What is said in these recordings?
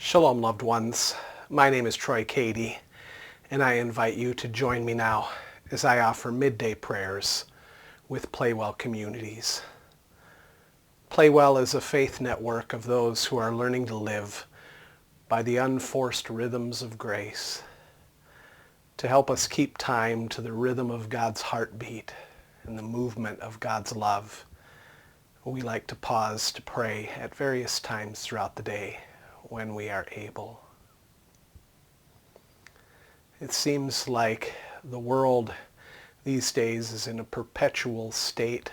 Shalom, loved ones. My name is Cady, and I invite you to join me now as I offer midday prayers with PlayWell communities. PlayWell is a faith network of those who are learning to live by the unforced rhythms of grace. To help us keep time to the rhythm of God's heartbeat and the movement of God's love, we like to pause to pray at various times throughout the day when we are able. It seems like the world these days is in a perpetual state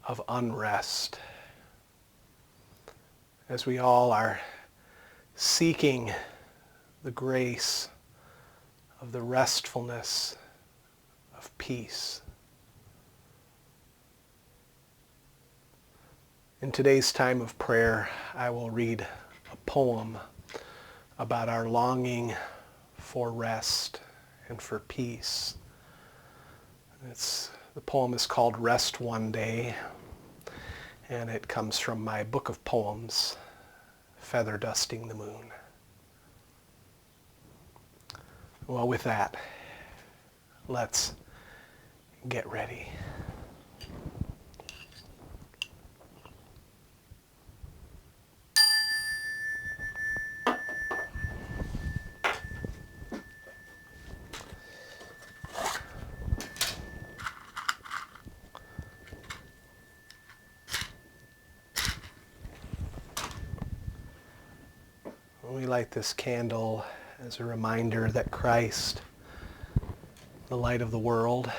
of unrest, as we all are seeking the grace of the restfulness of peace. In today's time of prayer, I will read a poem about our longing for rest and for peace. The poem is called Rest One Day, and it comes from my book of poems, Feather Dusting the Moon. Well, with that, let's get ready. We light this candle as a reminder that Christ, the light of the world,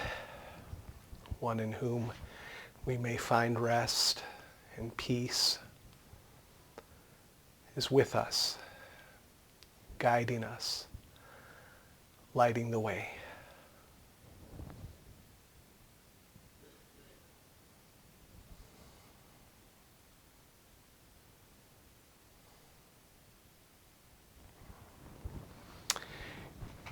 one in whom we may find rest and peace, is with us, guiding us, lighting the way.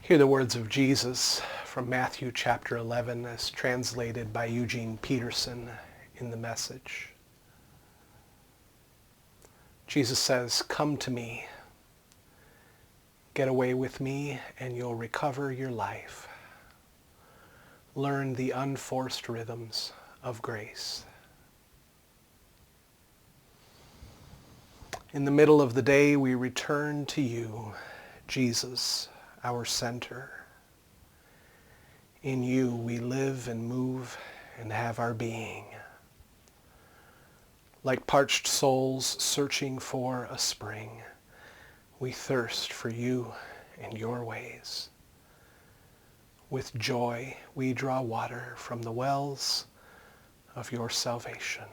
Hear the words of Jesus from Matthew chapter 11 as translated by Eugene Peterson in the Message. Jesus says, "Come to me, get away with me, and you'll recover your life. Learn the unforced rhythms of grace." In the middle of the day, we return to you, Jesus, our center. In you we live and move and have our being. Like parched souls searching for a spring, we thirst for you and your ways. With joy we draw water from the wells of your salvation.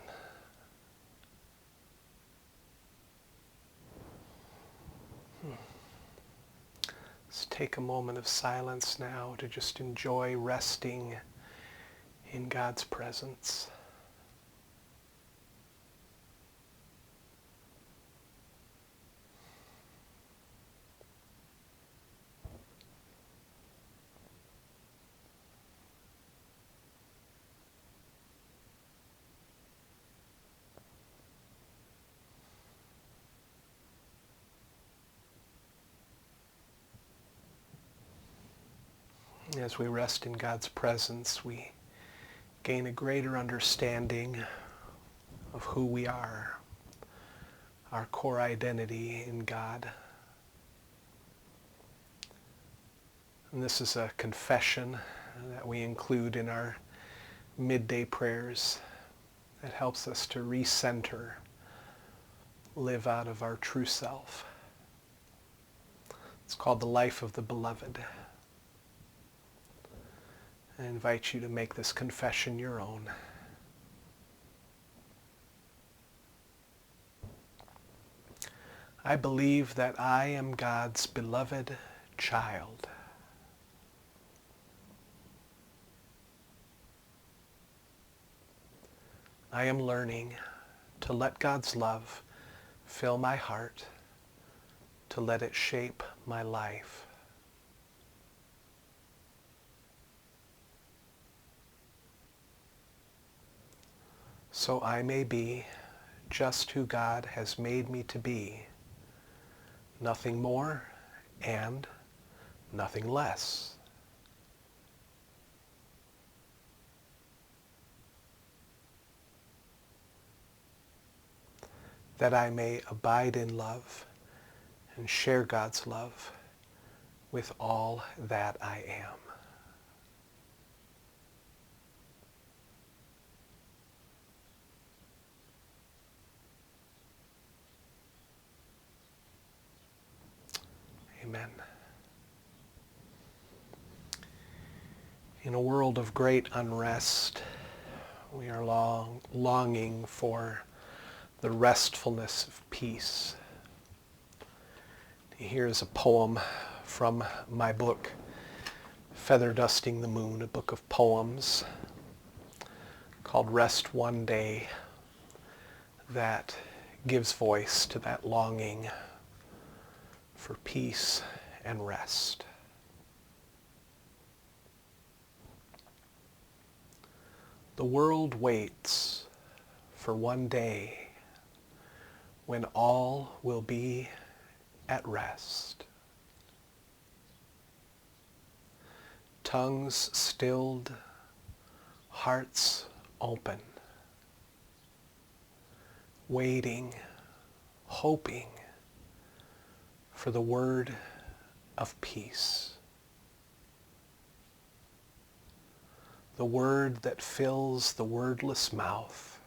Let's take a moment of silence now to just enjoy resting in God's presence. As we rest in God's presence, we gain a greater understanding of who we are, our core identity in God. And this is a confession that we include in our midday prayers that helps us to recenter, live out of our true self. It's called the life of the beloved. I invite you to make this confession your own. I believe that I am God's beloved child. I am learning to let God's love fill my heart, to let it shape my life. So I may be just who God has made me to be, nothing more and nothing less. That I may abide in love and share God's love with all that I am. Amen. In a world of great unrest, we are longing for the restfulness of peace. Here's a poem from my book, Feather Dusting the Moon, a book of poems called Rest One Day, that gives voice to that longing for peace and rest. The world waits for one day when all will be at rest. Tongues stilled, hearts open, waiting, hoping for the word of peace. The word that fills the wordless mouth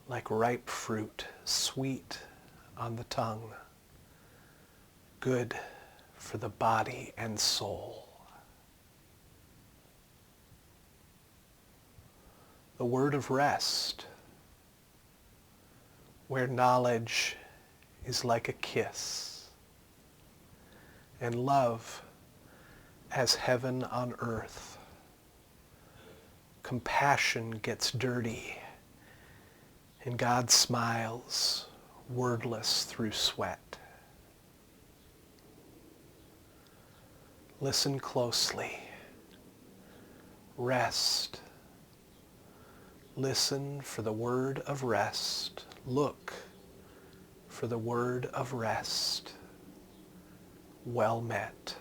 like ripe fruit, sweet on the tongue, good for the body and soul. The word of rest, where knowledge is like a kiss, and love as heaven on earth. Compassion gets dirty, and God smiles, wordless through sweat. Listen closely. Rest. Listen for the word of rest. Look for the word of rest. Well met.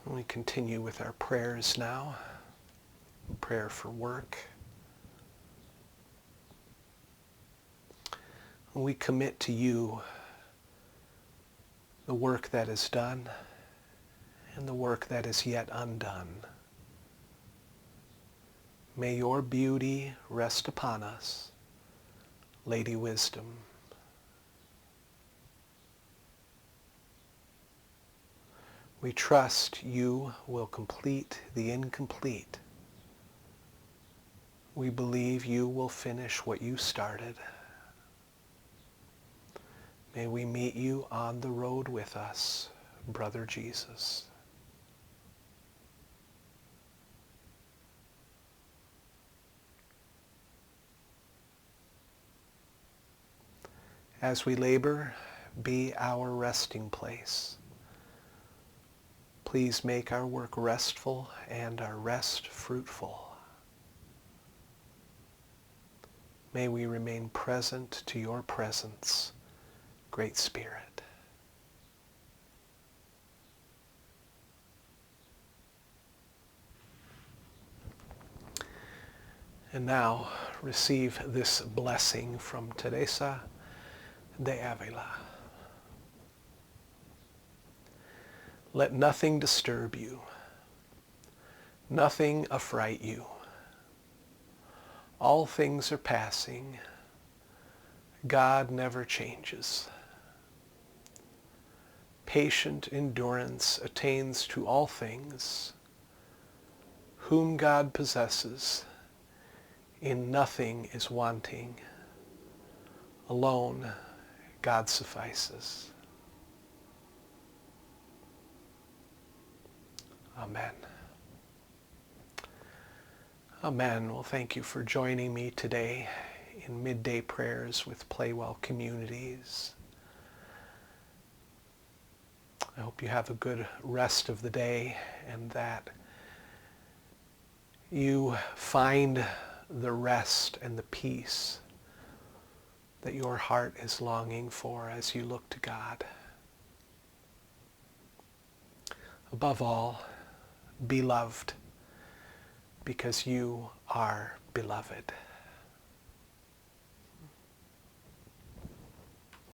We continue with our prayers now. Prayer for work. We commit to you the work that is done and the work that is yet undone. May your beauty rest upon us, Lady Wisdom. We trust you will complete the incomplete. We believe you will finish what you started. May we meet you on the road with us, Brother Jesus. As we labor, be our resting place. Please make our work restful and our rest fruitful. May we remain present to your presence, Great Spirit. And now receive this blessing from Teresa de Avila. Let nothing disturb you, nothing affright you. All things are passing. God never changes. Patient endurance attains to all things. Whom God possesses, in nothing is wanting. Alone, God suffices. Amen. Amen. Well, thank you for joining me today in Midday Prayers with PlayWell Communities. I hope you have a good rest of the day and that you find the rest and the peace that your heart is longing for as you look to God. Above all, be loved because you are beloved.